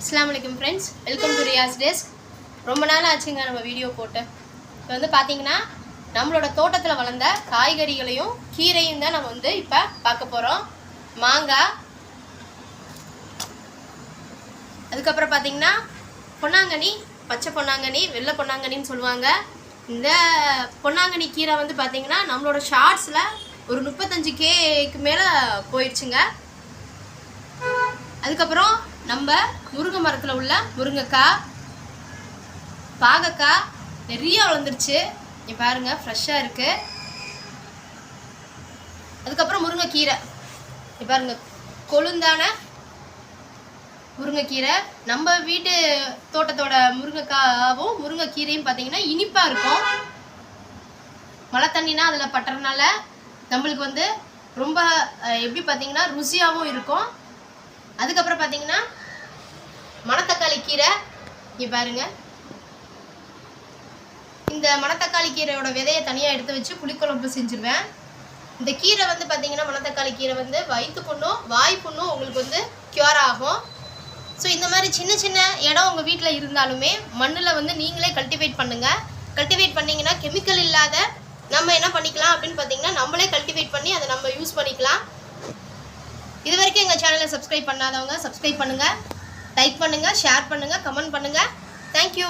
அஸ்ஸலாமுஅலைக்கும் friends, welcome to Riyaz desk. ரொம்ப நாள் ஆச்சுங்க நம்ம வீடியோ போட்டு. இப்போ வந்து பார்த்தீங்கன்னா நம்மளோட தோட்டத்தில் வளர்ந்த காய்கறிகளையும் கீரையும் தான் நம்ம வந்து இப்போ பார்க்க போகிறோம். மாங்காய், அதுக்கப்புறம் பார்த்தீங்கன்னா பொன்னாங்கண்ணி, பச்சை பொன்னாங்கண்ணி, வெள்ளை பொன்னாங்கண்ணின்னு சொல்லுவாங்க. இந்த பொன்னாங்கண்ணி கீரை வந்து பார்த்தீங்கன்னா நம்மளோட ஷார்ட்ஸில் ஒரு 35Kக்கு மேலே போயிடுச்சுங்க. அதுக்கப்புறம் நம்ம முருங்கை மரத்தில் உள்ள முருங்கைக்காய், பாகக்காய் நிறைய வளர்ந்துருச்சு. இங்கே பாருங்கள், ஃப்ரெஷ்ஷாக இருக்குது. அதுக்கப்புறம் முருங்கைக்கீரை, இங்கே பாருங்கள், கொழுந்தான முருங்கைக்கீரை. நம்ம வீட்டு தோட்டத்தோட முருங்கைக்காவும் முருங்கைக்கீரையும் பார்த்தீங்கன்னா இனிப்பாக இருக்கும். மழை தண்ணினா அதில் பட்டுறதுனால நம்மளுக்கு வந்து ரொம்ப எப்படி பார்த்தீங்கன்னா ருசியாகவும் இருக்கும். அதுக்கப்புறம் பார்த்தீங்கன்னா மணத்தக்காளி கீரை, இங்கே பாருங்க. இந்த மணத்தக்காளி கீரையோட விதையை தனியாக எடுத்து வச்சு புளிக்குழம்பு செஞ்சுருவேன். இந்த கீரை வந்து பார்த்தீங்கன்னா மணத்தக்காளி கீரை வந்து வயிற்று புண்ணும் வாய் புண்ணும் உங்களுக்கு வந்து க்யூர் ஆகும். ஸோ இந்த மாதிரி சின்ன சின்ன இடம் உங்கள் வீட்டில் இருந்தாலுமே மண்ணில் வந்து நீங்களே கல்டிவேட் பண்ணுங்கள். கல்டிவேட் பண்ணிங்கன்னா கெமிக்கல் இல்லாத நம்ம என்ன பண்ணிக்கலாம் அப்படின்னு பார்த்தீங்கன்னா நம்மளே கல்டிவேட் பண்ணி அதை நம்ம யூஸ் பண்ணிக்கலாம். இது வரைக்கும் எங்கள் சேனலை சப்ஸ்கிரைப் பண்ணாதவங்க சப்ஸ்கிரைப் பண்ணுங்கள், லைக் பண்ணுங்கள், ஷேர் பண்ணுங்கள், கமெண்ட் பண்ணுங்கள். தேங்க்யூ.